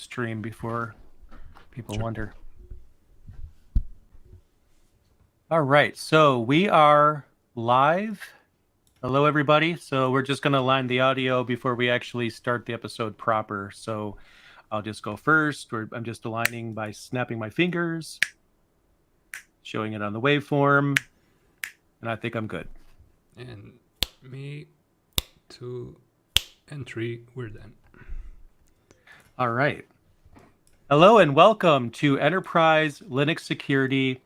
stream before people wonder. All right, so we are live. Hello, everybody. So we're just going to line the audio before we actually start the episode proper. So I'll just go first. I'm just aligning by snapping my fingers, showing it on the waveform, and I think I'm good. And me, 2 and 3, we're done. All right. Hello and welcome to Enterprise Linux Security,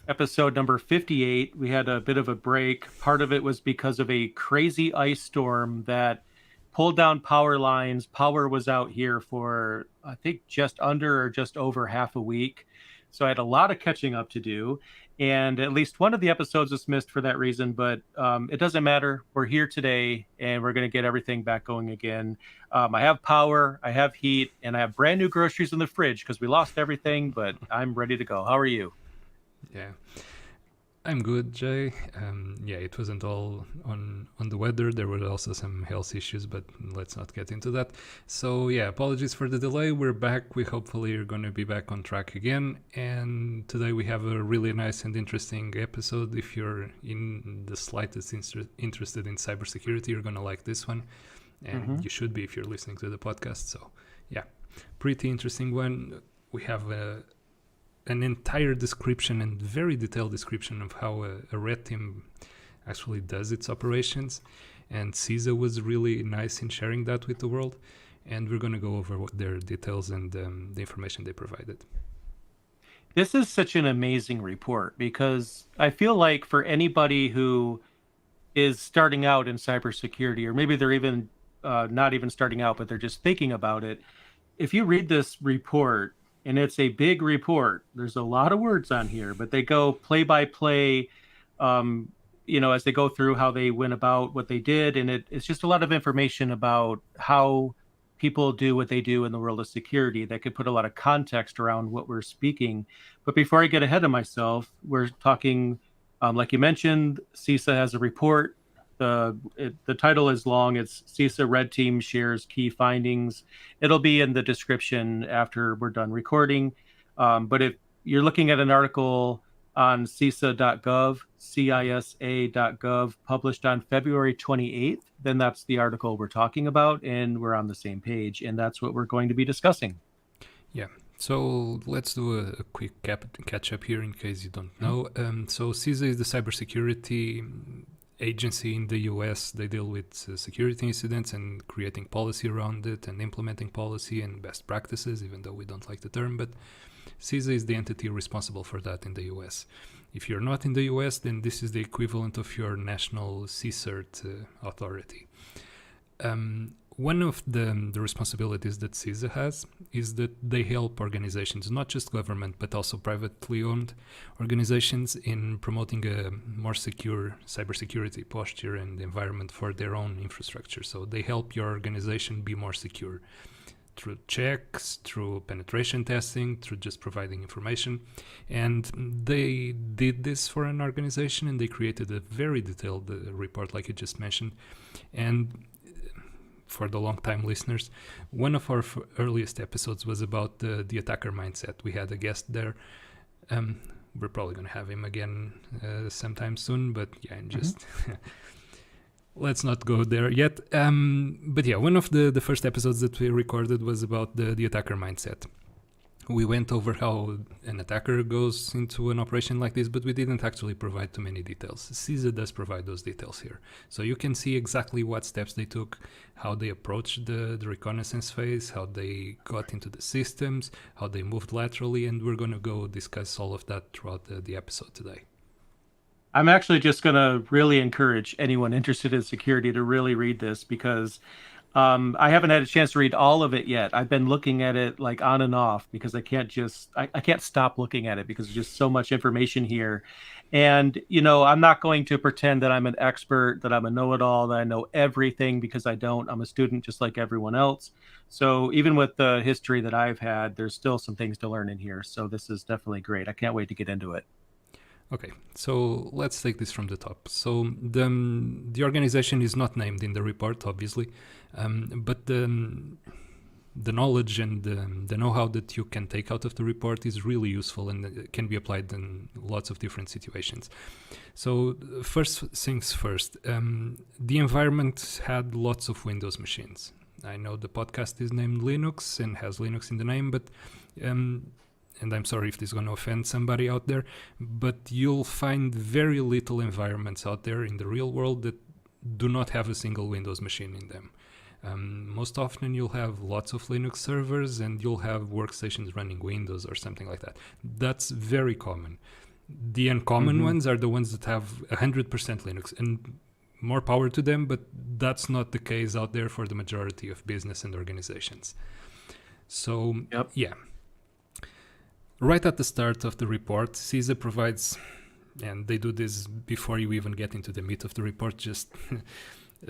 episode number 58. We had a bit of a break. Part of it was because of a crazy ice storm that pulled down power lines. Power was out here for, I think, just under or just over half a week. So I had a lot of catching up to do. And at least one of the episodes was missed for that reason, but it doesn't matter. We're here today and we're going to get everything back going again. I have power, I have heat, and I have brand new groceries in the fridge because we lost everything, but I'm ready to go. How are you? Yeah, I'm good, Jay. Yeah, it wasn't all on the weather. There were also some health issues, but let's not get into that. So yeah, apologies for the delay. We're back. We hopefully are going to be back on track again. And today we have a really nice and interesting episode. If you're in the slightest interested in cybersecurity, you're going to like this one. And you should be if you're listening to the podcast. So yeah, pretty interesting one. We have an entire description and very detailed description of how a red team actually does its operations. And CISA was really nice in sharing that with the world. And we're going to go over their details and the information they provided. This is such an amazing report because I feel like for anybody who is starting out in cybersecurity, or maybe they're even not even starting out, but they're just thinking about it. If you read this report, and it's a big report, there's a lot of words on here, but they go play by play, as they go through how they went about what they did. And it's just a lot of information about how people do what they do in the world of security that could put a lot of context around what we're speaking. But before I get ahead of myself, we're talking, like you mentioned, CISA has a report. The title is long. It's CISA Red Team Shares Key Findings. It'll be in the description after we're done recording. But if you're looking at an article on CISA.gov, CISA.gov, published on February 28th, then that's the article we're talking about, and we're on the same page, and that's what we're going to be discussing. Yeah. So let's do a quick catch up here in case you don't know. So CISA is the cybersecurity agency in the US. They deal with security incidents and creating policy around it and implementing policy and best practices, even though we don't like the term. But CISA is the entity responsible for that in the US. If you're not in the US, then this is the equivalent of your national CCERT authority. One of the responsibilities that CISA has is that they help organizations, not just government, but also privately owned organizations, in promoting a more secure cybersecurity posture and environment for their own infrastructure. So they help your organization be more secure through checks, through penetration testing, through just providing information. And they did this for an organization, and they created a very detailed report, like you just mentioned. And for the long-time listeners, one of our earliest episodes was about the attacker mindset. We had a guest there. We're probably going to have him again sometime soon, but yeah, and just let's not go there yet. But yeah, one of the first episodes that we recorded was about the attacker mindset. We went over how an attacker goes into an operation like this, but we didn't actually provide too many details. CISA does provide those details here. So you can see exactly what steps they took, how they approached the reconnaissance phase, how they got into the systems, how they moved laterally, and we're going to go discuss all of that throughout the episode today. I'm actually just going to really encourage anyone interested in security to really read this because I haven't had a chance to read all of it yet. I've been looking at it like on and off because I can't stop looking at it because there's just so much information here. And, I'm not going to pretend that I'm an expert, that I'm a know-it-all, that I know everything, because I don't. I'm a student just like everyone else. So even with the history that I've had, there's still some things to learn in here. So this is definitely great. I can't wait to get into it. Okay, so let's take this from the top. So the organization is not named in the report, obviously, but the knowledge and the know-how that you can take out of the report is really useful and can be applied in lots of different situations. So first things first, the environment had lots of Windows machines. I know the podcast is named Linux and has Linux in the name, but and I'm sorry if this is going to offend somebody out there, but you'll find very little environments out there in the real world that do not have a single Windows machine in them. Most often you'll have lots of Linux servers and you'll have workstations running Windows or something like that. That's very common. The uncommon ones are the ones that have 100% Linux, and more power to them, but that's not the case out there for the majority of business and organizations. So, yeah. Right at the start of the report, CISA provides, and they do this before you even get into the meat of the report, just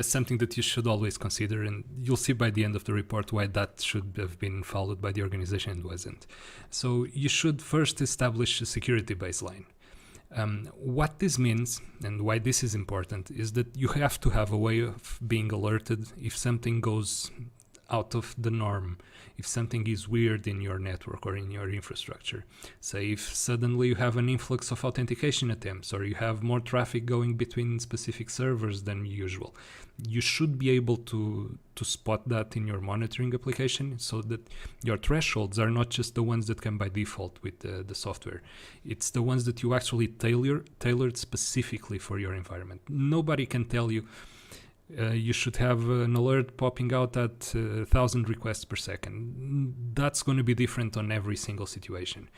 something that you should always consider, and you'll see by the end of the report why that should have been followed by the organization and wasn't. So you should first establish a security baseline. What this means and why this is important is that you have to have a way of being alerted if something goes out of the norm, if something is weird in your network or in your infrastructure. Say if suddenly you have an influx of authentication attempts or you have more traffic going between specific servers than usual, you should be able to spot that in your monitoring application so that your thresholds are not just the ones that come by default with the software. It's the ones that you actually tailored specifically for your environment. Nobody can tell you you should have an alert popping out at 1,000 requests per second. That's going to be different on every single situation.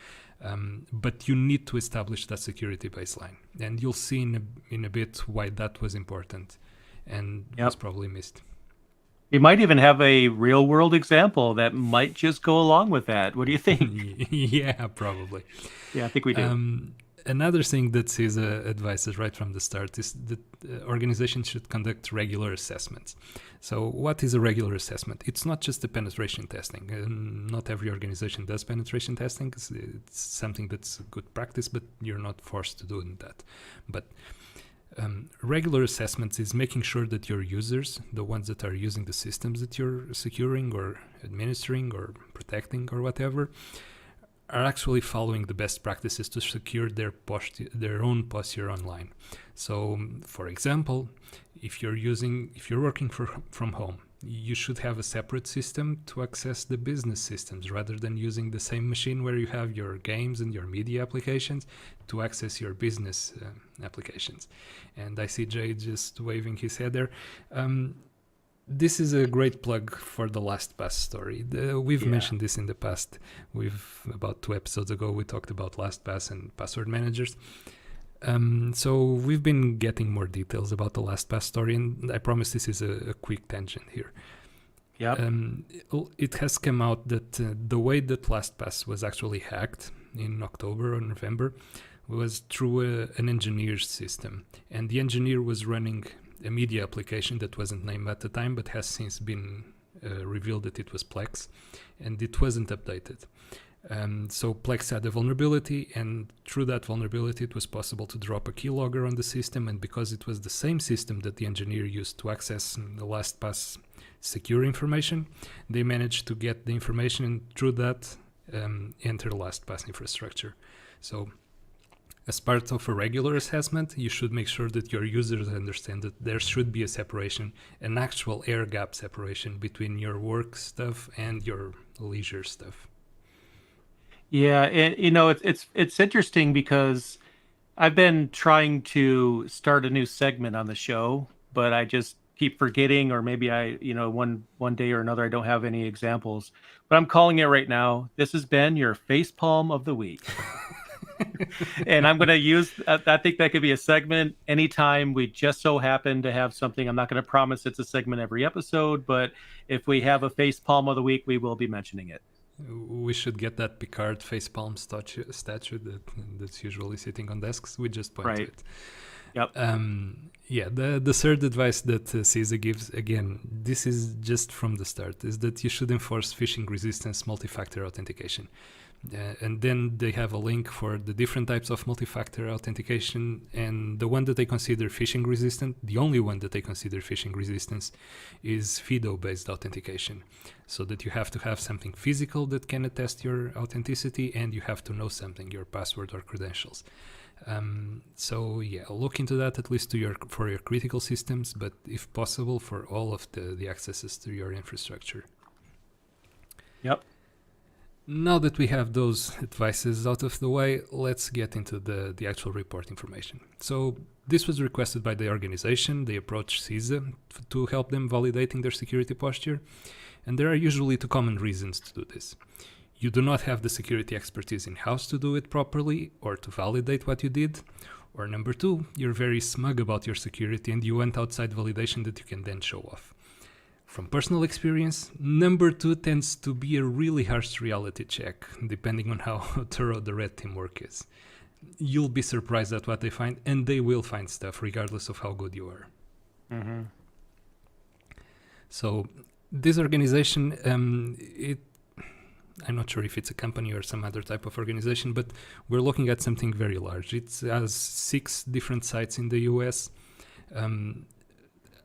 But you need to establish that security baseline. And you'll see in a bit why that was important and was probably missed. You might even have a real world example that might just go along with that. What do you think? Yeah, probably. Yeah, I think we do. Another thing that CISA advises right from the start is that organizations should conduct regular assessments. So what is a regular assessment? It's not just the penetration testing. Not every organization does penetration testing. It's something that's good practice, but you're not forced to do that. But regular assessments is making sure that your users, the ones that are using the systems that you're securing or administering or protecting or whatever, are actually following the best practices to secure their own posture online. So, for example, if you're working from home, you should have a separate system to access the business systems rather than using the same machine where you have your games and your media applications to access your business applications. And I see Jay just waving his head there. This is a great plug for the LastPass story. We've mentioned this in the past. About 2 episodes ago, we talked about LastPass and password managers. So we've been getting more details about the LastPass story, and I promise this is a quick tangent here. It has come out that the way that LastPass was actually hacked in October or November was through an engineer's system, and the engineer was running a media application that wasn't named at the time but has since been revealed that it was Plex, and it wasn't updated. So Plex had a vulnerability, and through that vulnerability it was possible to drop a keylogger on the system, and because it was the same system that the engineer used to access the LastPass secure information, they managed to get the information and through that enter LastPass infrastructure. So as part of a regular assessment, you should make sure that your users understand that there should be a separation, an actual air gap separation between your work stuff and your leisure stuff. Yeah, it's interesting because I've been trying to start a new segment on the show, but I just keep forgetting, or maybe one day or another I don't have any examples. But I'm calling it right now. This has been your facepalm of the week. And I'm going to use, I think that could be a segment anytime we just so happen to have something. I'm not going to promise it's a segment every episode, but if we have a facepalm of the week, we will be mentioning it. We should get that Picard facepalm statue that's usually sitting on desks. We just point to it. Yep. Yeah, the third advice that CISA gives, again, this is just from the start, is that you should enforce phishing resistance multi-factor authentication. And then they have a link for the different types of multi-factor authentication, and the one that they consider phishing resistant, the only one that they consider phishing resistance, is FIDO-based authentication. So that you have to have something physical that can attest your authenticity, and you have to know something, your password or credentials. So yeah, look into that at least for your critical systems, but if possible for all of the accesses to your infrastructure. Yep. Now that we have those advices out of the way, let's get into the actual report information. So this was requested by the organization. They approached CISA to help them validating their security posture. And there are usually two common reasons to do this. You do not have the security expertise in-house to do it properly or to validate what you did. Or number two, you're very smug about your security and you want outside validation that you can then show off. From personal experience, number two tends to be a really harsh reality check, depending on how thorough the red team work is. You'll be surprised at what they find, and they will find stuff regardless of how good you are. Mm-hmm. So this organization, I'm not sure if it's a company or some other type of organization, but we're looking at something very large. It has 6 different sites in the US.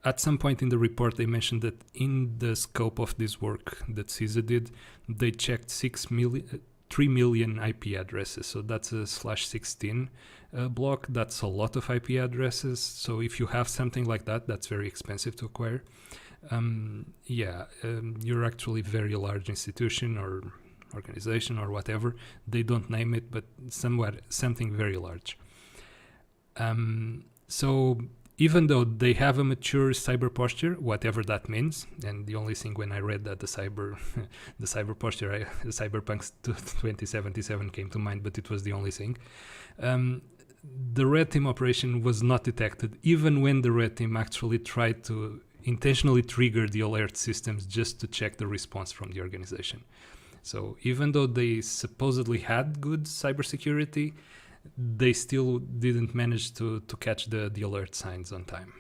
At some point in the report, they mentioned that in the scope of this work that CISA did, they checked 3 million IP addresses. So that's a /16 block. That's a lot of IP addresses. So if you have something like that, that's very expensive to acquire. You're actually a very large institution or organization or whatever. They don't name it, but something very large. So even though they have a mature cyber posture, whatever that means, and the only thing when I read that the cyber posture, the Cyberpunk 2077 came to mind, but it was the only thing. The red team operation was not detected, even when the red team actually tried to intentionally trigger the alert systems just to check the response from the organization. So even though they supposedly had good cybersecurity, they still didn't manage to catch the alert signs on time.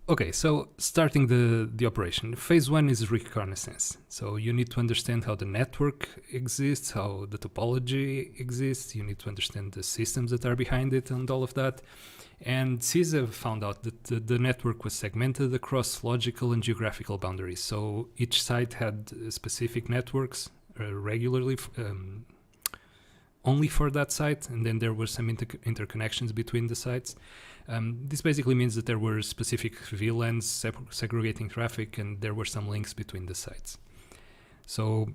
Okay, so starting the operation. Phase 1 is reconnaissance. So you need to understand how the network exists, how the topology exists. You need to understand the systems that are behind it and all of that. And CISA found out that the network was segmented across logical and geographical boundaries. So each site had specific networks regularly only for that site, and then there were some interconnections between the sites. This basically means that there were specific VLANs segregating traffic, and there were some links between the sites. So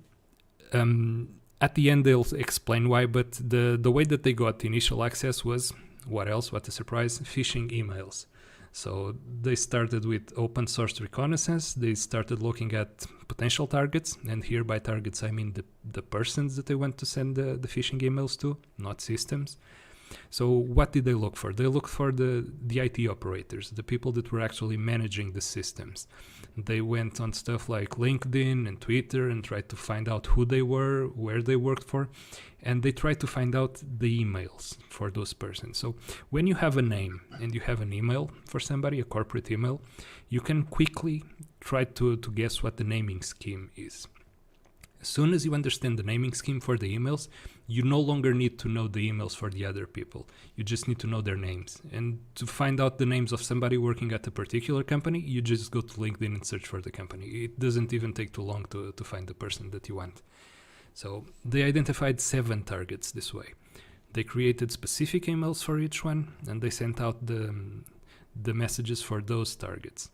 at the end, they'll explain why, but the way that they got initial access was, what else? What a surprise, phishing emails. So they started with open source reconnaissance. They started looking at potential targets, and here by targets I mean the persons that they want to send the phishing emails to, not systems. So what did they look for? They looked for the IT operators, the people that were actually managing the systems. They went on stuff like LinkedIn and Twitter and tried to find out who they were, where they worked for, and they tried to find out the emails for those persons. So when you have a name and you have an email for somebody, a corporate email, you can quickly try to guess what the naming scheme is. As soon as you understand the naming scheme for the emails, you no longer need to know the emails for the other people. You just need to know their names. And to find out the names of somebody working at a particular company, you just go to LinkedIn and search for the company. It doesn't even take too long to find the person that you want. So they identified 7 targets this way. They created specific emails for each one, and they sent out the messages for those targets.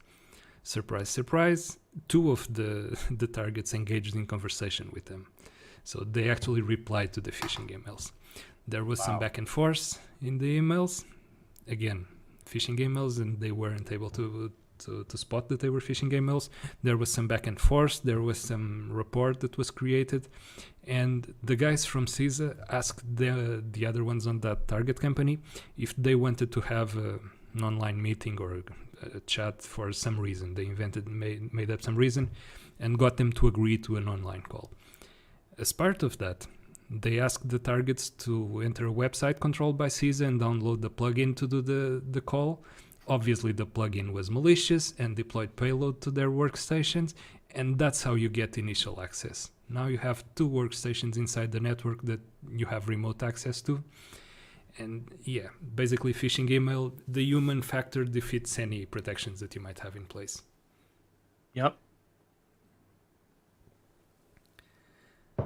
Surprise, surprise, 2 of the targets engaged in conversation with them. So they actually replied to the phishing emails. There was some back and forth in the emails. Again, phishing emails, and they weren't able to spot that they were phishing emails. There was some back and forth. There was some report that was created. And the guys from CISA asked the other ones on that target company if they wanted to have an online meeting or a chat for some reason. They made up some reason and got them to agree to an online call. As part of that, They asked the targets to enter a website controlled by CISA and download the plugin to do the call. Obviously, the plugin was malicious and deployed payload to their workstations, and that's how you get initial access. Now you have two workstations inside the network that you have remote access to. And yeah, basically phishing email, the human factor defeats any protections that you might have in place. Yep.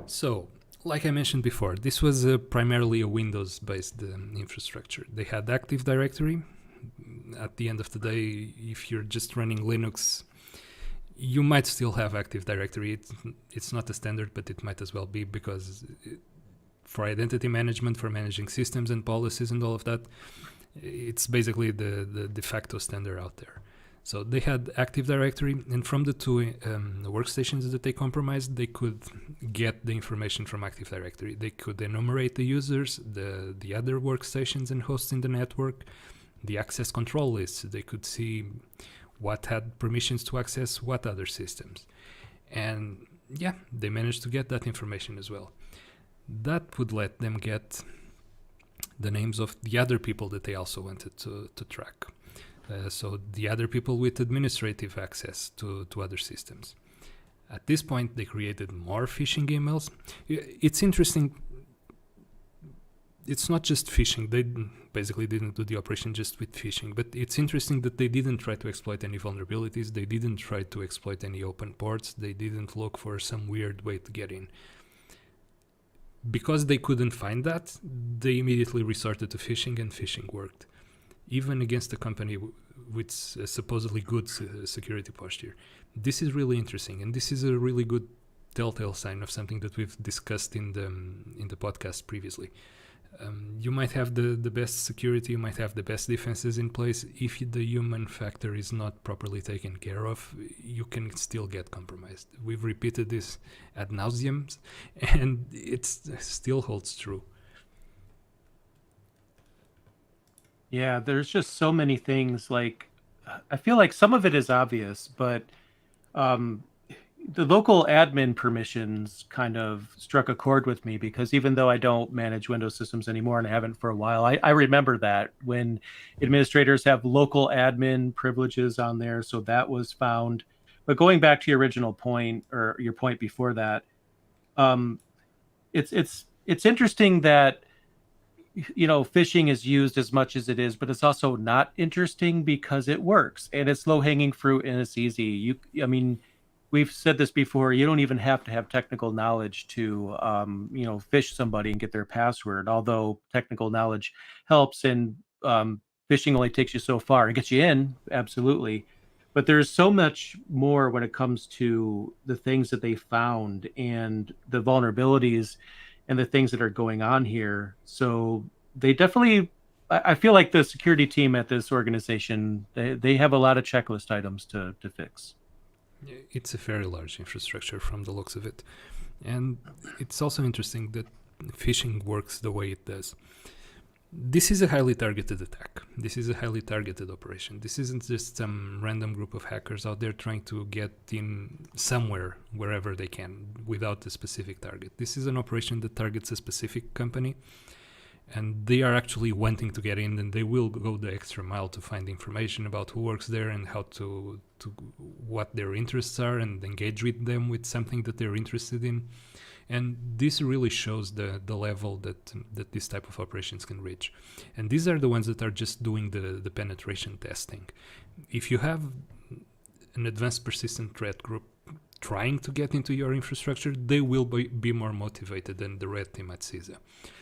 So, like I mentioned before, this was primarily a Windows-based infrastructure. They had Active Directory. At the end of the day, if you're just running Linux, you might still have Active Directory. It's not a standard, but it might as well be, because for identity management, for managing systems and policies and all of that, it's basically the de facto standard out there. So they had Active Directory, and from the two workstations that they compromised, they could get the information from Active Directory. They could enumerate the users, the other workstations and hosts in the network, the access control lists. They could see what had permissions to access what other systems. And yeah, they managed to get that information as well. That would let them get the names of the other people that they also wanted to track. So the other people with administrative access to other systems. At this point, they created more phishing emails. It's interesting. It's not just phishing. They basically didn't do the operation just with phishing, but it's interesting that they didn't try to exploit any vulnerabilities. They didn't try to exploit any open ports. They didn't look for some weird way to get in. Because they couldn't find that, they immediately resorted to phishing, and phishing worked. Even against a company with supposedly good security posture. This is really interesting, and this is a really good telltale sign of something that we've discussed in the podcast previously. You might have the best security, you might have the best defenses in place. If the human factor is not properly taken care of, you can still get compromised. We've repeated this ad nauseum, and it still holds true. Yeah, there's just so many things. Like, I feel like some of it is obvious, but um, the local admin permissions kind of struck a chord with me, because even though I don't manage Windows systems anymore, and I haven't for a while, I remember that when administrators have local admin privileges on there. So that was found. But going back to your original point, or your point before that, um, it's interesting that phishing is used as much as it is, but it's also not interesting because it works and it's low hanging fruit and it's easy. I mean, we've said this before. You don't even have to have technical knowledge to, phish somebody and get their password. Although technical knowledge helps, and phishing only takes you so far. It gets you in, absolutely, but there's so much more when it comes to the things that they found and the vulnerabilities and the things that are going on here. So they definitely, I feel like the security team at this organization, they have a lot of checklist items to fix. It's a very large infrastructure from the looks of it. And it's also interesting that phishing works the way it does. This is a highly targeted attack. This is a highly targeted operation. This isn't just some random group of hackers out there trying to get in somewhere, wherever they can, without a specific target. This is an operation that targets a specific company, and they are actually wanting to get in, and they will go the extra mile to find information about who works there and how to what their interests are, and engage with them with something that they're interested in. And this really shows the level that this type of operations can reach. And these are the ones that are just doing the penetration testing. If you have an advanced persistent threat group trying to get into your infrastructure, they will be more motivated than the red team at CISA.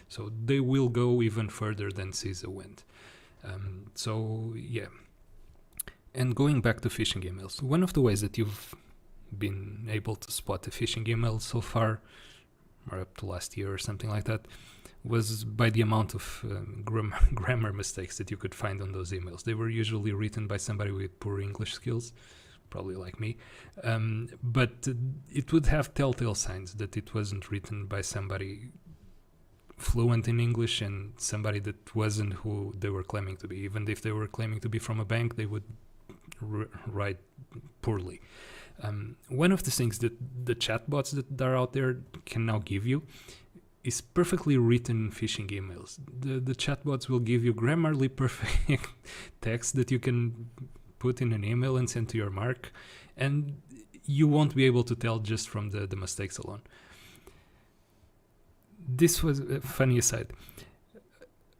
So they will go even further than CISA went. So yeah. And going back to phishing emails, one of the ways that you've been able to spot a phishing email so far, or up to last year or something like that, was by the amount of grammar mistakes that you could find on those emails. They were usually written by somebody with poor English skills, probably like me, but it would have telltale signs that it wasn't written by somebody fluent in English and somebody that wasn't who they were claiming to be. Even if they were claiming to be from a bank, they would write poorly. One of the things that the chatbots that are out there can now give you is perfectly written phishing emails. The chatbots will give you grammarly perfect text that you can put in an email and send to your mark, and you won't be able to tell just from the mistakes alone. This was a funny aside.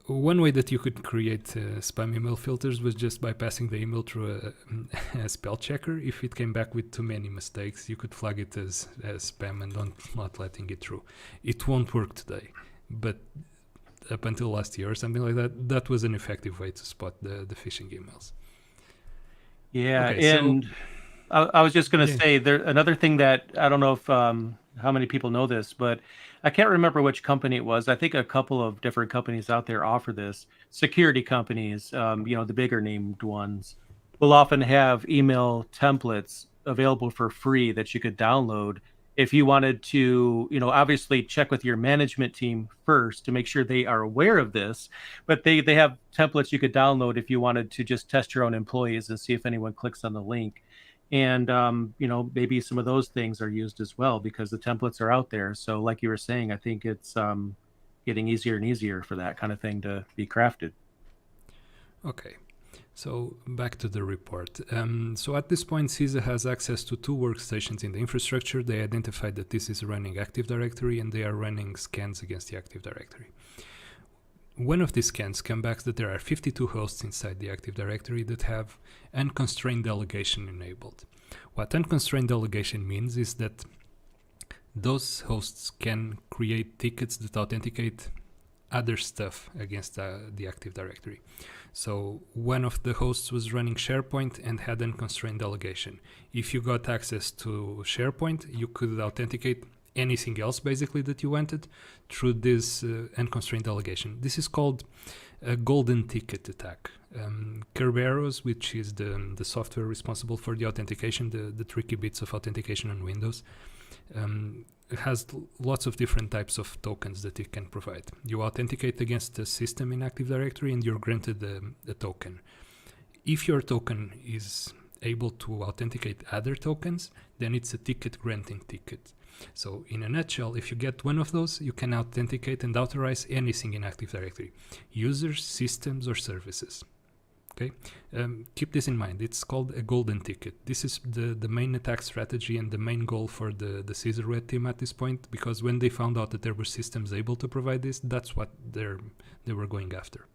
One way that you could create spam email filters was just by passing the email through a spell checker. If it came back with too many mistakes, you could flag it as spam and not letting it through. It won't work today, but up until last year or something like that, that was an effective way to spot the phishing emails. Yeah, Okay, so and I was just going to yeah, say there another thing that I don't know if how many people know this, but I can't remember which company it was. I think a couple of different companies out there offer this. Security companies, the bigger named ones, will often have email templates available for free that you could download if you wanted to, obviously check with your management team first to make sure they are aware of this. But they have templates you could download if you wanted to just test your own employees and see if anyone clicks on the link. And maybe some of those things are used as well because the templates are out there. So like you were saying, I think it's getting easier and easier for that kind of thing to be crafted. okay. So back to the report. So at this point, CISA has access to two workstations in the infrastructure. They identified that this is running Active Directory, and they are running scans against the Active Directory. One of these scans came back that there are 52 hosts inside the Active Directory that have unconstrained delegation enabled. What unconstrained delegation means is that those hosts can create tickets that authenticate other stuff against the Active Directory. So one of the hosts was running SharePoint and had unconstrained delegation. If you got access to SharePoint, you could authenticate anything else basically that you wanted through this unconstrained delegation. This is called a golden ticket attack. Kerberos, which is the software responsible for the authentication, the tricky bits of authentication on Windows, has lots of different types of tokens that it can provide. You authenticate against the system in Active Directory and you're granted a token. If your token is able to authenticate other tokens, then it's a ticket granting ticket. So in a nutshell, if you get one of those, you can authenticate and authorize anything in Active Directory, users, systems, or services. Okay, keep this in mind. It's called a golden ticket. This is the main attack strategy and the main goal for the CISA red team at this point, because when they found out that there were systems able to provide this, that's what they were going after.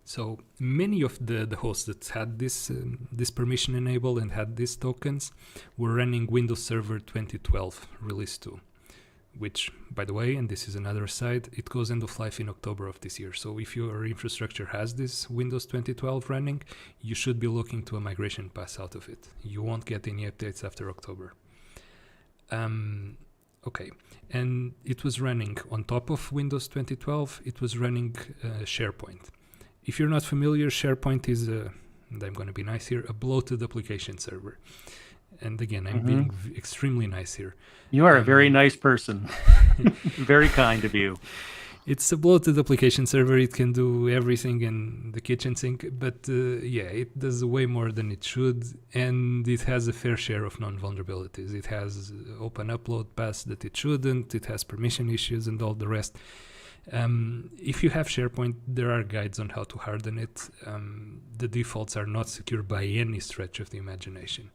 So many of the hosts that had this permission enabled and had these tokens were running Windows Server 2012 Release 2. Which, by the way, and this is another side, it goes end of life in October of this year. So if your infrastructure has this Windows 2012 running, you should be looking to a migration pass out of it. You won't get any updates after October. Okay, and it was running on top of Windows 2012, it was running SharePoint. If you're not familiar, SharePoint is, and I'm going to be nice here, a bloated application server. And again, I'm being extremely nice here. You are a very nice person. Very kind of you. It's a bloated application server. It can do everything in the kitchen sink, but it does way more than it should, and it has a fair share of non-vulnerabilities. It has open upload paths that it shouldn't. It has permission issues and all the rest. If you have SharePoint, there are guides on how to harden it. The defaults are not secure by any stretch of the imagination.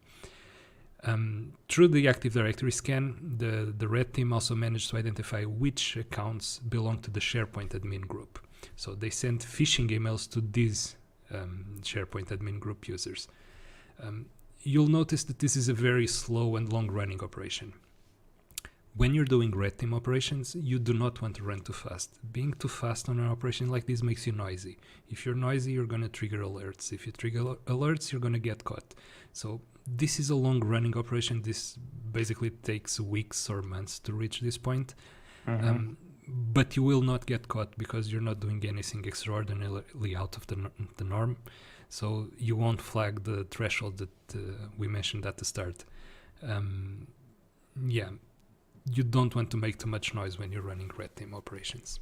Through the Active Directory scan, the red team also managed to identify which accounts belong to the SharePoint admin group. So they sent phishing emails to these SharePoint admin group users. You'll notice that this is a very slow and long-running operation. When you're doing red team operations, you do not want to run too fast. Being too fast on an operation like this makes you noisy. If you're noisy, you're going to trigger alerts. If you trigger alerts, you're going to get caught. So this is a long-running operation. This basically takes weeks or months to reach this point. But you will not get caught because you're not doing anything extraordinarily out of the norm. So you won't flag the threshold that we mentioned at the start. You don't want to make too much noise when you're running red team operations.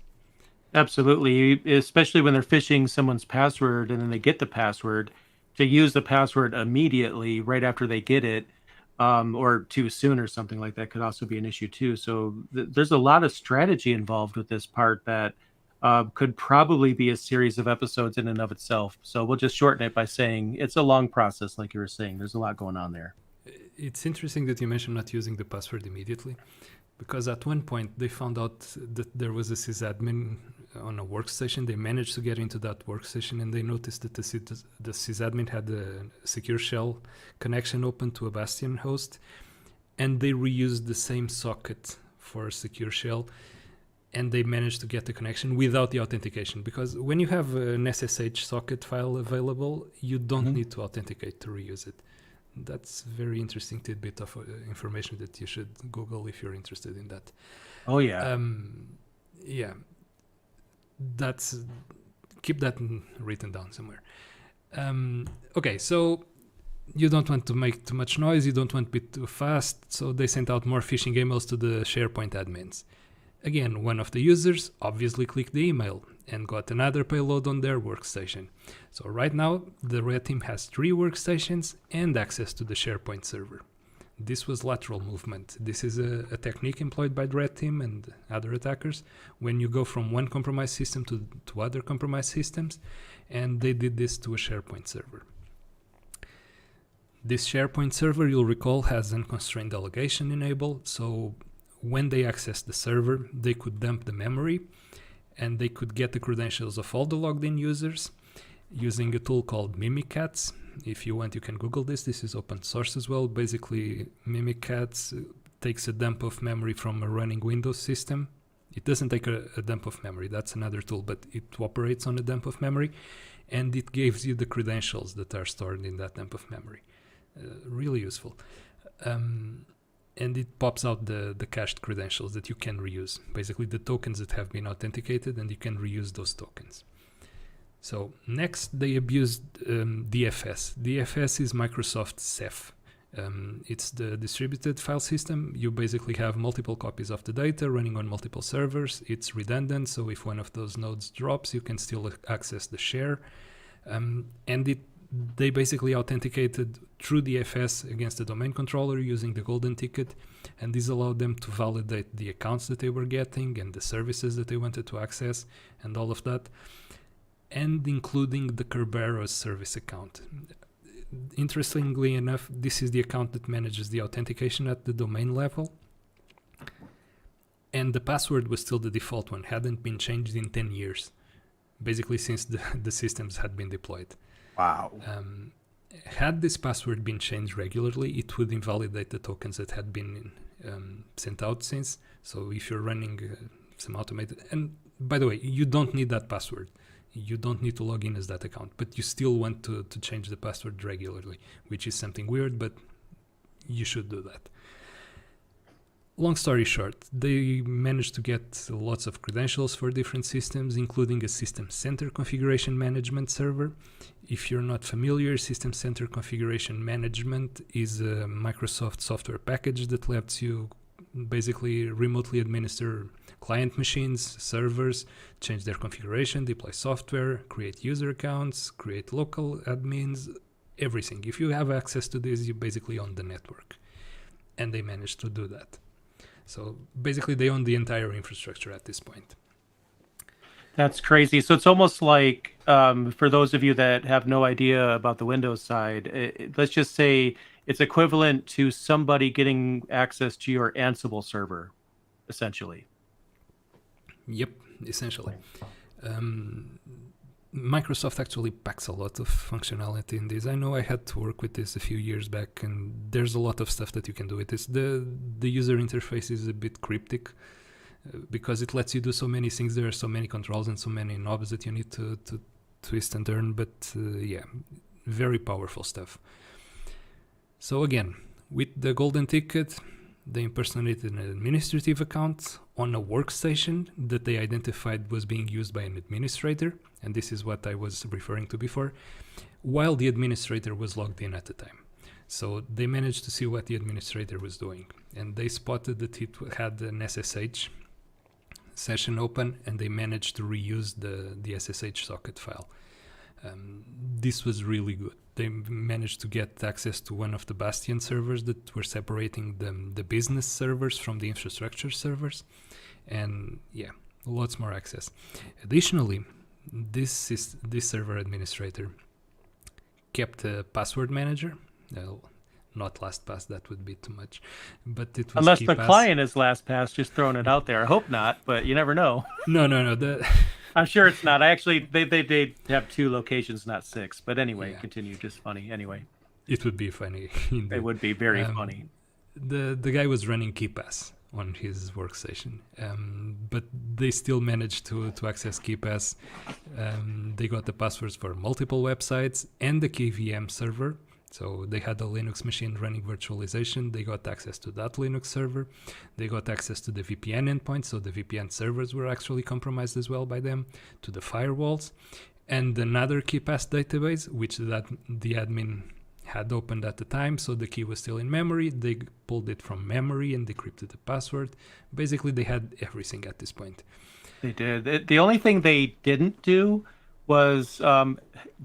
Absolutely, especially when they're phishing someone's password and then they get the password, to use the password immediately right after they get it or too soon or something like that could also be an issue too. So there's a lot of strategy involved with this part that could probably be a series of episodes in and of itself. So we'll just shorten it by saying it's a long process, like you were saying. There's a lot going on there. It's interesting that you mentioned not using the password immediately, because at one point they found out that there was a sysadmin on a workstation. They managed to get into that workstation, and they noticed that the sysadmin had a secure shell connection open to a Bastion host, and they reused the same socket for a secure shell, and they managed to get the connection without the authentication. Because when you have an SSH socket file available, you don't need to authenticate to reuse it. That's very interesting tidbit of information that you should Google if you're interested in that. Oh yeah. Yeah, that's keep that written down somewhere. Okay, so you don't want to make too much noise. You don't want to be too fast. So they sent out more phishing emails to the SharePoint admins. Again, one of the users obviously clicked the email and got another payload on their workstation. So right now, the red team has 3 workstations and access to the SharePoint server. This was lateral movement. This is a technique employed by the red team and other attackers when you go from one compromised system to other compromised systems, and they did this to a SharePoint server. This SharePoint server, you'll recall, has unconstrained delegation enabled, so when they accessed the server, they could dump the memory and they could get the credentials of all the logged in users using a tool called Mimikatz. If you want, you can Google this. This is open source as well. Basically, Mimikatz takes a dump of memory from a running Windows system. It doesn't take a dump of memory. That's another tool, but it operates on a dump of memory, and it gives you the credentials that are stored in that dump of memory. Really useful. And it pops out the cached credentials that you can reuse. Basically, the tokens that have been authenticated, and you can reuse those tokens. So next, they abused DFS. DFS is Microsoft Ceph. It's the distributed file system. You basically have multiple copies of the data running on multiple servers. It's redundant, so if one of those nodes drops, you can still access the share. They basically authenticated through DFS against the domain controller using the golden ticket, and this allowed them to validate the accounts that they were getting and the services that they wanted to access and all of that, and including the Kerberos service account. Interestingly enough, this is the account that manages the authentication at the domain level, and the password was still the default one, hadn't been changed in 10 years, basically since the systems had been deployed. Wow. Had this password been changed regularly, it would invalidate the tokens that had been sent out since. So if you're running some automated, and by the way, you don't need that password. You don't need to log in as that account, but you still want to change the password regularly, which is something weird, but you should do that. Long story short, they managed to get lots of credentials for different systems, including a System Center Configuration Management server. If you're not familiar, System Center Configuration Management is a Microsoft software package that lets you basically remotely administer client machines, servers, change their configuration, deploy software, create user accounts, create local admins, everything. If you have access to this, you basically own the network. And they managed to do that. So basically, they own the entire infrastructure at this point. That's crazy. So it's almost like, for those of you that have no idea about the Windows side, let's just say it's equivalent to somebody getting access to your Ansible server, essentially. Yep, essentially. Microsoft actually packs a lot of functionality in this. I know I had to work with this a few years back, and there's a lot of stuff that you can do with this. The user interface is a bit cryptic because it lets you do so many things. There are so many controls and so many knobs that you need to twist and turn, but yeah, very powerful stuff. So again, with the golden ticket, they impersonated an administrative account on a workstation that they identified was being used by an administrator, and this is what I was referring to before, while the administrator was logged in at the time. So they managed to see what the administrator was doing, and they spotted that it had an SSH session open, and they managed to reuse the SSH socket file. This was really good. they managed to get access to one of the Bastion servers that were separating the business servers from the infrastructure servers, and yeah, lots more access. Additionally, this server administrator kept a password manager. Not LastPass, that would be too much, but it was Unless the KeePass. client is LastPass, just throwing it out there. I hope not, but you never know. No. I'm sure it's not. I actually they have 2 locations, not 6. But anyway, Yeah. continue. Just funny. Anyway, It would be funny. Indeed. it would be very funny. The guy was running KeePass on his workstation, but they still managed to access KeePass. They got the passwords for multiple websites and the KVM server. So they had a Linux machine running virtualization. They got access to that Linux server. They got access to the VPN endpoint. So the VPN servers were actually compromised as well by them, to the firewalls, and another KeePass database, which the admin had opened at the time. So the key was still in memory. They pulled it from memory and decrypted the password. Basically, they had everything at this point. They did. The only thing they didn't do was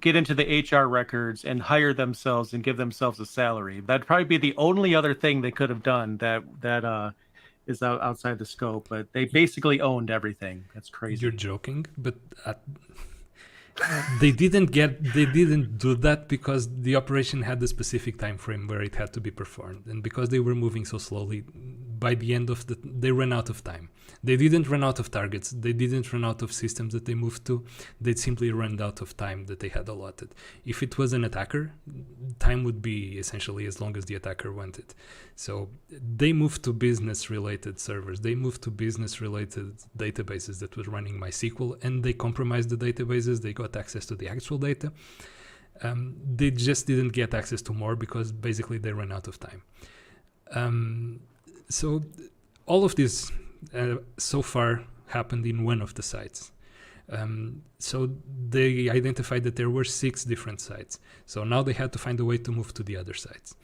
get into the HR records and hire themselves and give themselves a salary. That'd probably be the only other thing they could have done that is outside the scope. But they basically owned everything. That's crazy. You're joking, but they didn't do that because the operation had a specific time frame where it had to be performed, and because they were moving so slowly, by the end of they ran out of time. They didn't run out of targets. They didn't run out of systems that they moved to. They simply ran out of time that they had allotted. If it was an attacker, time would be essentially as long as the attacker wanted. So they moved to business-related servers. They moved to business-related databases that were running MySQL, and they compromised the databases. They got access to the actual data. They just didn't get access to more because basically they ran out of time. So all of this so far happened in one of the sites. So they identified that there were 6 different sites. So now they had to find a way to move to the other sites.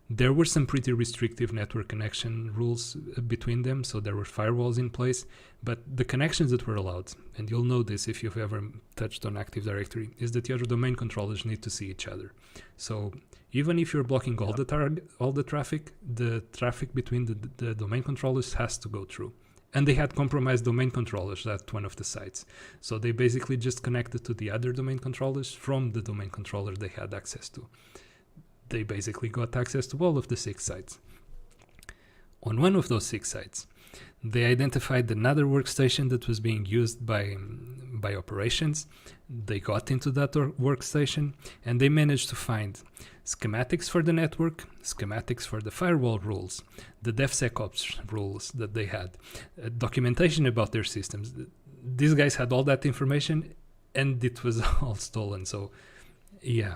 There were some pretty restrictive network connection rules between them, so there were firewalls in place, but the connections that were allowed, and you'll know this if you've ever touched on Active Directory, is that your domain controllers need to see each other. So even if you're blocking all the traffic between the domain controllers has to go through. And they had compromised domain controllers at one of the sites. So they basically just connected to the other domain controllers from the domain controller they had access to. They basically got access to all of the 6 sites. On one of those 6 sites, they identified another workstation that was being used by operations. They got into that workstation and they managed to find schematics for the network, schematics for the firewall rules, the DevSecOps rules that they had, documentation about their systems. These guys had all that information and it was all stolen. So, yeah.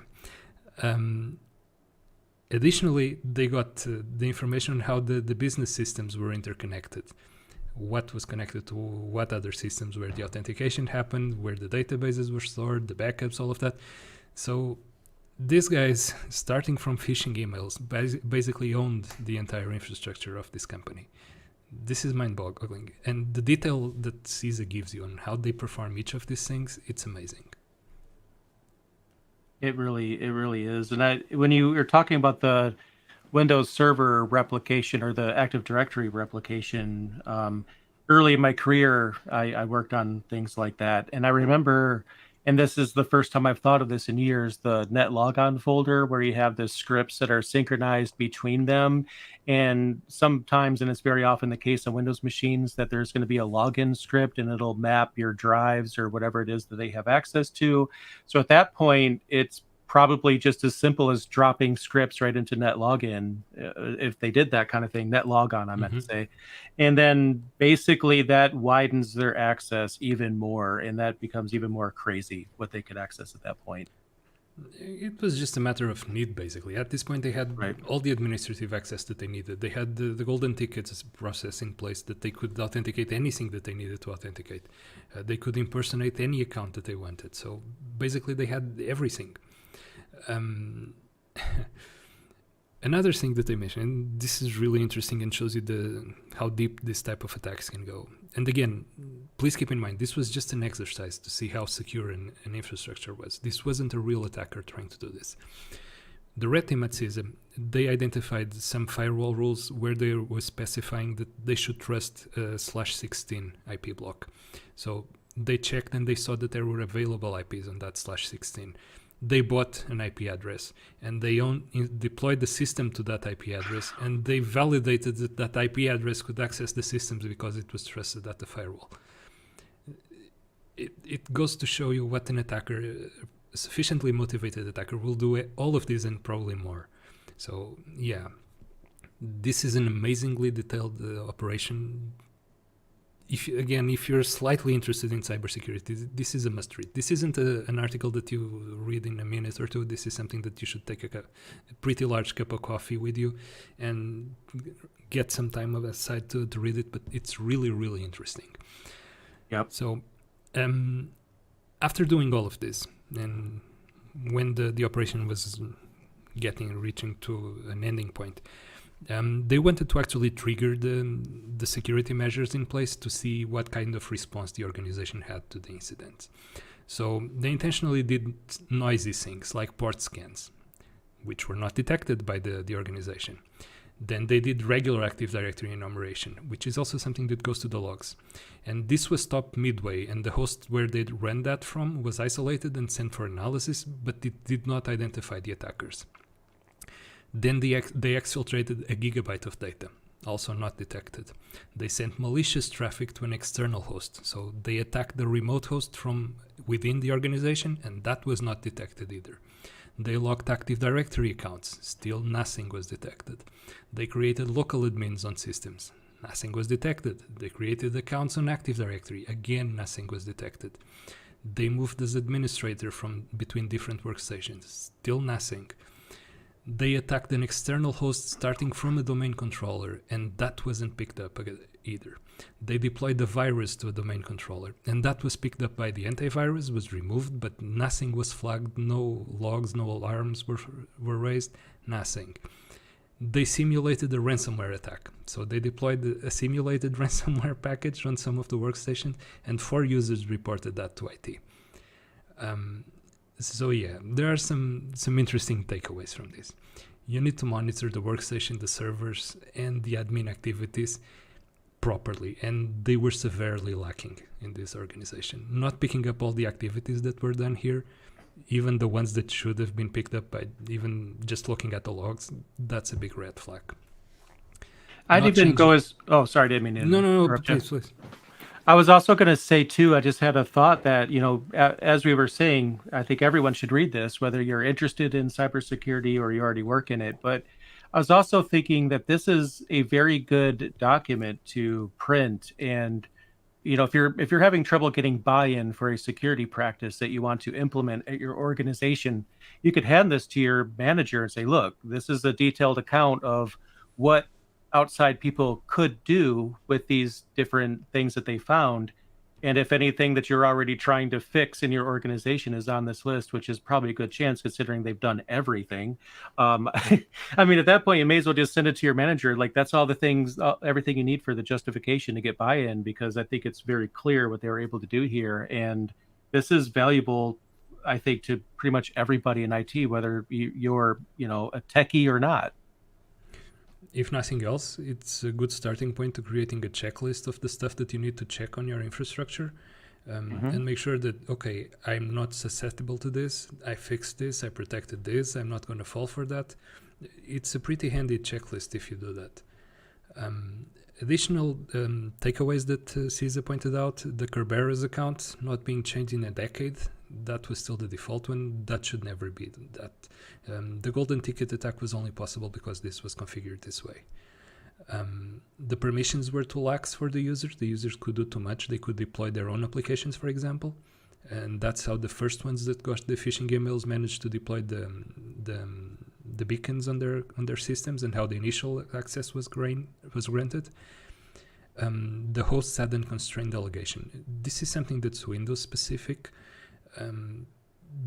Additionally, they got the information on how the business systems were interconnected, what was connected to what other systems, where the authentication happened, where the databases were stored, the backups, all of that. So these guys, starting from phishing emails, basically owned the entire infrastructure of this company. This is mind-boggling. And the detail that CISA gives you on how they perform each of these things, it's amazing. It really is. And when you are talking about the Windows Server replication or the Active Directory replication, early in my career, I worked on things like that. And I remember, and this is the first time I've thought of this in years, the net logon folder where you have the scripts that are synchronized between them. And sometimes, and it's very often the case on Windows machines, that there's going to be a login script and it'll map your drives or whatever it is that they have access to. So at that point, it's probably just as simple as dropping scripts right into net login, if they did that kind of thing, net logon, I meant to say. And then basically that widens their access even more, and that becomes even more crazy what they could access at that point. It was just a matter of need, basically. At this point, they had all the administrative access that they needed. They had the golden tickets process in place that they could authenticate anything that they needed to authenticate. They could impersonate any account that they wanted. So basically, they had everything. Another thing that I mentioned, this is really interesting and shows you how deep this type of attacks can go. And again, please keep in mind, this was just an exercise to see how secure an infrastructure was. This wasn't a real attacker trying to do this. The red team at CISA, they identified some firewall rules where they were specifying that they should trust a /16 IP block. So they checked and they saw that there were available IPs on that /16. They bought an IP address and they deployed the system to that IP address, and they validated that that IP address could access the systems because it was trusted at the firewall. It goes to show you what an attacker, a sufficiently motivated attacker, will do all of this and probably more. So yeah, this is an amazingly detailed operation. If you're slightly interested in cybersecurity, this is a must read. This isn't an article that you read in a minute or two. This is something that you should take a pretty large cup of coffee with you and get some time aside to read it. But it's really, really interesting. Yep. So after doing all of this, and when the operation was reaching to an ending point, they wanted to actually trigger the security measures in place to see what kind of response the organization had to the incident. So they intentionally did noisy things like port scans, which were not detected by the organization. Then they did regular Active Directory enumeration, which is also something that goes to the logs. And this was stopped midway, and the host where they'd run that from was isolated and sent for analysis, but it did not identify the attackers. Then they exfiltrated a gigabyte of data, also not detected. They sent malicious traffic to an external host, so they attacked the remote host from within the organization, and that was not detected either. They locked Active Directory accounts, still nothing was detected. They created local admins on systems, nothing was detected. They created accounts on Active Directory, again nothing was detected. They moved as administrator from between different workstations, still nothing. They attacked an external host starting from a domain controller, and that wasn't picked up either. They deployed a virus to a domain controller, and that was picked up by the antivirus, was removed, but nothing was flagged, no logs, no alarms were raised, nothing. They simulated a ransomware attack. So they deployed a simulated ransomware package on some of the workstations, and 4 users reported that to IT. So yeah, there are some interesting takeaways from this. You need to monitor the workstation, the servers, and the admin activities properly, and they were severely lacking in this organization. Not picking up all the activities that were done here, even the ones that should have been picked up by even just looking at the logs, that's a big red flag. I'd even go as... Oh, sorry, didn't mean to interrupt you. Please. I was also going to say, too, I just had a thought that, as we were saying, I think everyone should read this, whether you're interested in cybersecurity or you already work in it. But I was also thinking that this is a very good document to print. And, if you're having trouble getting buy-in for a security practice that you want to implement at your organization, you could hand this to your manager and say, look, this is a detailed account of what outside people could do with these different things that they found. And if anything that you're already trying to fix in your organization is on this list, which is probably a good chance considering they've done everything. I mean, at that point, you may as well just send it to your manager. Like, that's all the things, everything you need for the justification to get buy-in, because I think it's very clear what they were able to do here. And this is valuable, I think, to pretty much everybody in IT, whether you're, a techie or not. If nothing else, it's a good starting point to creating a checklist of the stuff that you need to check on your infrastructure, and make sure that, okay, I'm not susceptible to this, I fixed this, I protected this, I'm not going to fall for that. It's a pretty handy checklist if you do that. Additional takeaways that CISA pointed out: the Kerberos account not being changed in a decade. That was still the default one. That should never be that. The golden ticket attack was only possible because this was configured this way. The permissions were too lax for the users. The users could do too much. They could deploy their own applications, for example. And that's how the first ones that got the phishing emails managed to deploy the beacons on their systems, and how the initial access was granted. The hosts had unconstrained delegation. This is something that's Windows specific.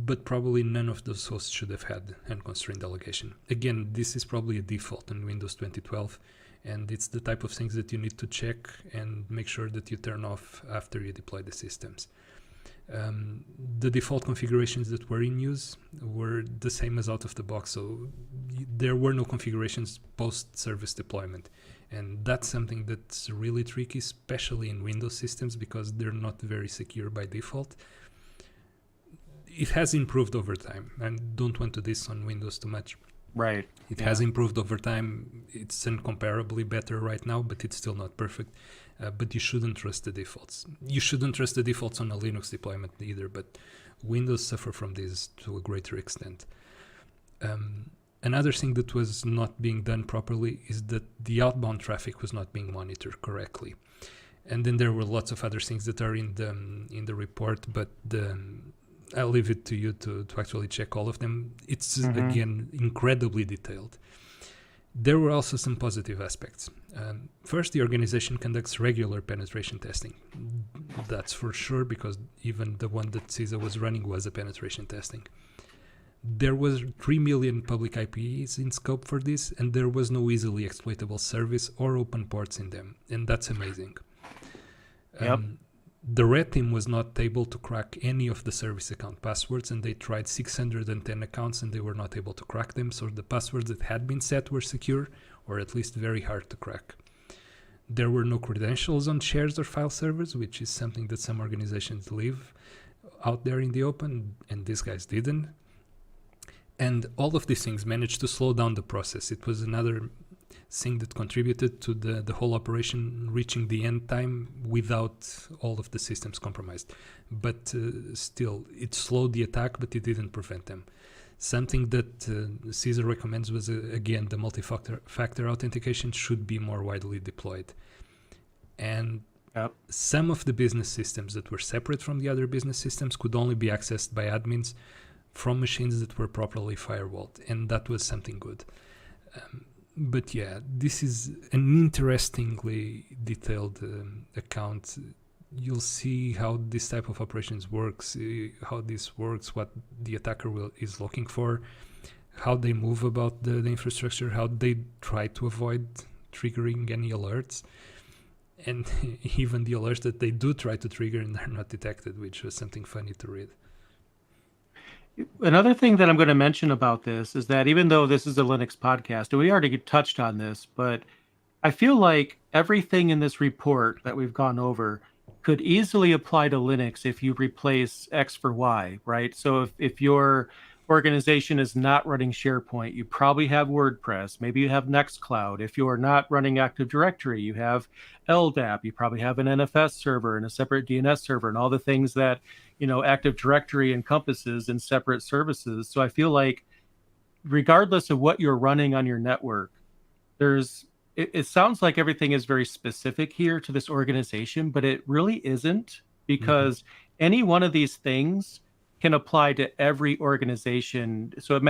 but probably none of those hosts should have had unconstrained delegation. Again, this is probably a default in Windows 2012, and it's the type of things that you need to check and make sure that you turn off after you deploy the systems. The default configurations that were in use were the same as out of the box, so there were no configurations post-service deployment. And that's something that's really tricky, especially in Windows systems, because they're not very secure by default. It has improved over time, and don't want to diss on Windows too much. Right. It has improved over time. It's incomparably better right now, but it's still not perfect. But you shouldn't trust the defaults. You shouldn't trust the defaults on a Linux deployment either, but Windows suffer from this to a greater extent. Another thing that was not being done properly is that the outbound traffic was not being monitored correctly. And then there were lots of other things that are in the report, but I'll leave it to you to actually check all of them. It's, again, incredibly detailed. There were also some positive aspects. First, the organization conducts regular penetration testing. That's for sure, because even the one that CISA was running was a penetration testing. There was 3 million public IPs in scope for this, and there was no easily exploitable service or open ports in them, and that's amazing. The red team was not able to crack any of the service account passwords, and they tried 610 accounts and they were not able to crack them, so the passwords that had been set were secure, or at least very hard to crack. There were no credentials on shares or file servers, which is something that some organizations leave out there in the open, and these guys didn't. And all of these things managed to slow down the process. It was another thing that contributed to the whole operation reaching the end time without all of the systems compromised. But still, it slowed the attack, but it didn't prevent them. Something that CISA recommends was, again, the multi-factor authentication should be more widely deployed. And some of the business systems that were separate from the other business systems could only be accessed by admins from machines that were properly firewalled, and that was something good. But yeah, this is an interestingly detailed account. You'll see how this type of operations works, how this works, what the attacker is looking for, how they move about the infrastructure, how they try to avoid triggering any alerts, and even the alerts that they do try to trigger and are not detected, which was something funny to read. Another thing that I'm going to mention about this is that even though this is a Linux podcast, and we already touched on this, but I feel like everything in this report that we've gone over could easily apply to Linux if you replace X for Y, right? So if your organization is not running SharePoint, you probably have WordPress, maybe you have Nextcloud. If you're not running Active Directory, you have LDAP, you probably have an NFS server and a separate DNS server and all the things that, you know, Active Directory encompasses in separate services. So I feel like regardless of what you're running on your network, it sounds like everything is very specific here to this organization, but it really isn't, because any one of these things can apply to every organization. So it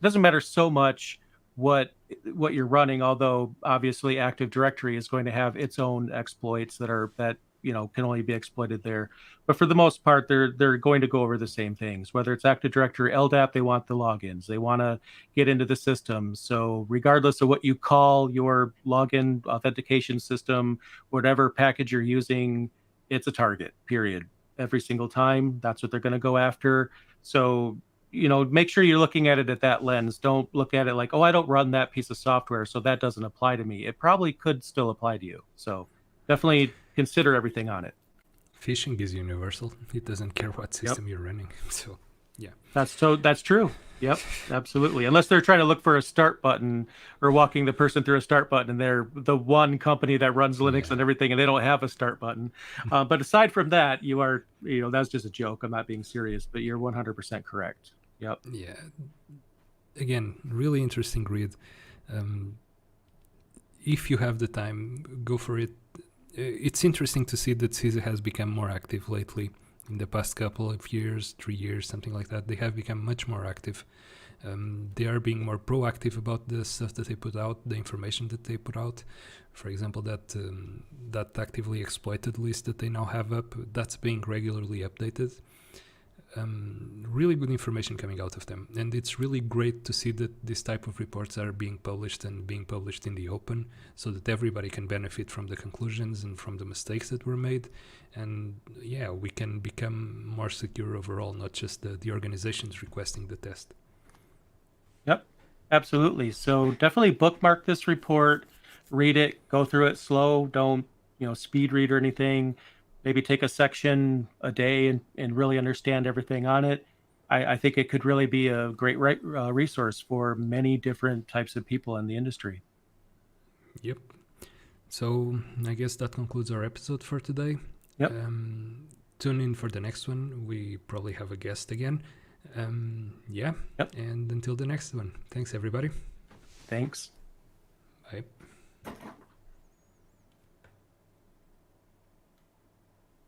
doesn't matter so much what you're running, although obviously Active Directory is going to have its own exploits that can only be exploited there. But for the most part, they're going to go over the same things. Whether it's Active Directory, LDAP, they want the logins. They want to get into the system. So regardless of what you call your login authentication system, whatever package you're using, it's a target, period. Every single time, that's what they're going to go after. So, make sure you're looking at it at that lens. Don't look at it like, oh, I don't run that piece of software, so that doesn't apply to me. It probably could still apply to you. So definitely consider everything on it. Phishing is universal. It doesn't care what system you're running. So, yeah. That's true. Yep, absolutely. Unless they're trying to look for a start button or walking the person through a start button, and they're the one company that runs Linux and everything, and they don't have a start button. But aside from that, that's just a joke. I'm not being serious, but you're 100% correct. Yep. Yeah. Again, really interesting read. If you have the time, go for it. It's interesting to see that CISA has become more active lately. In the past couple of years, 3 years, something like that, they have become much more active. They are being more proactive about the stuff that they put out, the information that they put out. For example, that actively exploited list that they now have up, that's being regularly updated. Really good information coming out of them, and it's really great to see that this type of reports are being published and being published in the open, so that everybody can benefit from the conclusions and from the mistakes that were made. And yeah, we can become more secure overall, not just the organizations requesting the test. Yep, absolutely. So definitely bookmark this report, read it, go through it slow. Don't, speed read or anything. Maybe take a section a day and really understand everything on it. I think it could really be a great resource for many different types of people in the industry. Yep. So I guess that concludes our episode for today. Yep. Tune in for the next one. We probably have a guest again. Yeah. Yep. And until the next one, thanks everybody. Thanks. Bye.